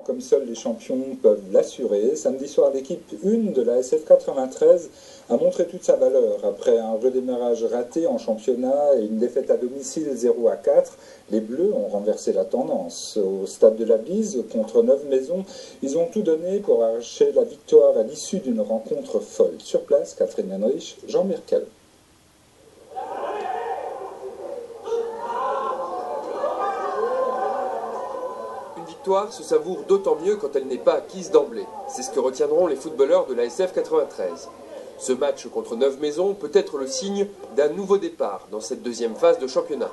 Comme seuls les champions peuvent l'assurer, samedi soir, l'équipe 1 de la SF 93 a montré toute sa valeur. Après un redémarrage raté en championnat et une défaite à domicile 0-4, les Bleus ont renversé la tendance. Au stade de la Bise, contre Neuve-Maisons, ils ont tout donné pour arracher la victoire à l'issue d'une rencontre folle. Sur place, Catherine Henrich, Jean Merkel. Une victoire se savoure d'autant mieux quand elle n'est pas acquise d'emblée. C'est ce que retiendront les footballeurs de la SF 93. Ce match contre Neuve-Maisons peut être le signe d'un nouveau départ dans cette deuxième phase de championnat.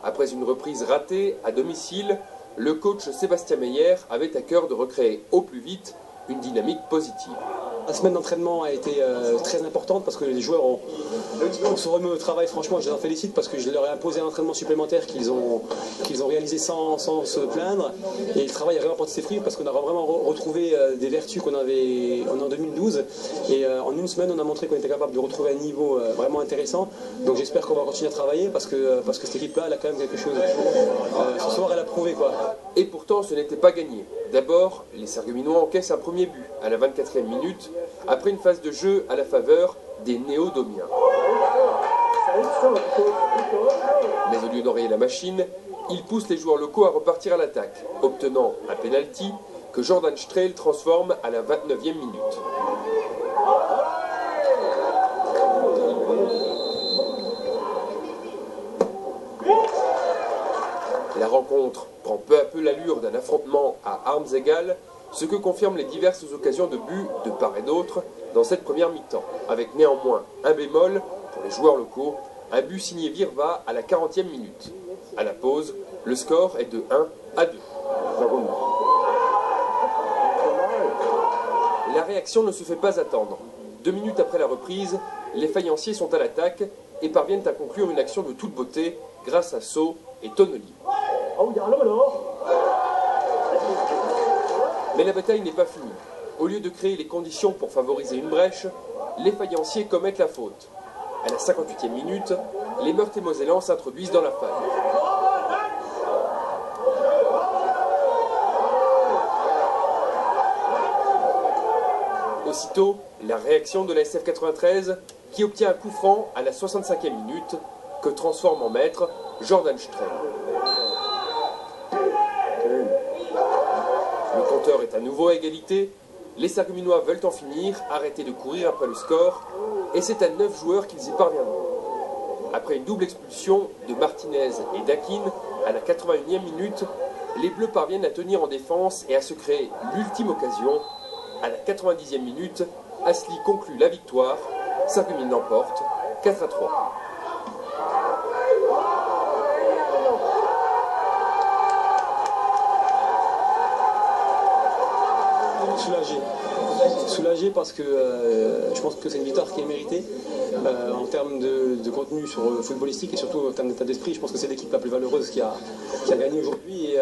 Après une reprise ratée à domicile, le coach Sébastien Meyer avait à cœur de recréer au plus vite une dynamique positive. La semaine d'entraînement a été très importante parce que les joueurs ont se remis au travail. Franchement, je les en félicite parce que je leur ai imposé un entraînement supplémentaire qu'ils ont réalisé sans se plaindre. Et le travail a vraiment porté ses fruits parce qu'on a vraiment retrouvé des vertus qu'on avait en 2012. Et en une semaine, on a montré qu'on était capable de retrouver un niveau vraiment intéressant. Donc j'espère qu'on va continuer à travailler parce que cette équipe-là, elle a quand même quelque chose. Ce soir, elle a prouvé quoi. Et pourtant, ce n'était pas gagné. D'abord, les Sarregueminois encaissent un premier but à la 24e minute, après une phase de jeu à la faveur des Néo-Domiens. Mais au lieu d'enrayer la machine, ils poussent les joueurs locaux à repartir à l'attaque, obtenant un penalty que Jordan Strehl transforme à la 29e minute. La rencontre prend peu à peu l'allure d'un affrontement à armes égales, ce que confirment les diverses occasions de but de part et d'autre dans cette première mi-temps, avec néanmoins un bémol pour les joueurs locaux, un but signé Virva à la 40e minute. À la pause, le score est de 1-2. La réaction ne se fait pas attendre. 2 minutes après la reprise, les faïenciers sont à l'attaque et parviennent à conclure une action de toute beauté grâce à Sceaux et Tonoli. Mais la bataille n'est pas finie. Au lieu de créer les conditions pour favoriser une brèche, les faïenciers commettent la faute. À la 58e minute, les Meurthe-et-Mosellans s'introduisent dans la faille. Aussitôt, la réaction de la SF 93 qui obtient un coup franc à la 65e minute que transforme en maître Jordan Strehl. Le compteur est à nouveau à égalité, les Sarregueminois veulent en finir, arrêter de courir après le score, et c'est à 9 joueurs qu'ils y parviendront. Après une double expulsion de Martinez et d'Akin à la 81e minute, les Bleus parviennent à tenir en défense et à se créer l'ultime occasion. À la 90e minute, Asli conclut la victoire, Sarreguemines l'emporte 4-3. Soulagé parce que je pense que c'est une victoire qui est méritée en termes de contenu sur footballistique et surtout en termes d'état d'esprit. Je pense que c'est l'équipe la plus valeureuse qui a gagné aujourd'hui et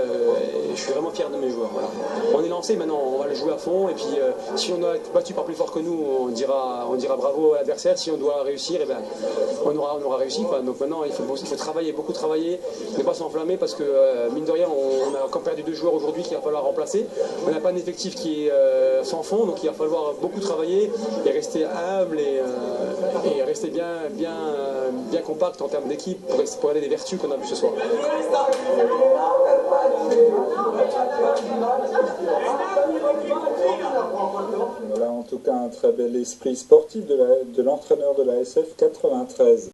je suis vraiment fier de mes joueurs. Voilà. On est lancé, maintenant on va le jouer à fond et puis si on a été battu par plus fort que nous, on dira bravo à l'adversaire. Si on doit réussir, on aura réussi quoi. Donc maintenant il faut travailler, beaucoup travailler, ne pas s'enflammer parce que mine de rien on a encore perdu 2 joueurs aujourd'hui qu'il va falloir remplacer. On n'a pas un effectif qui est sans fond, donc il va falloir beaucoup travailler et rester humble et rester bien compact en termes d'équipe pour aller des vertus qu'on a vues ce soir. Voilà en tout cas un très bel esprit sportif de l'entraîneur de la SF 93.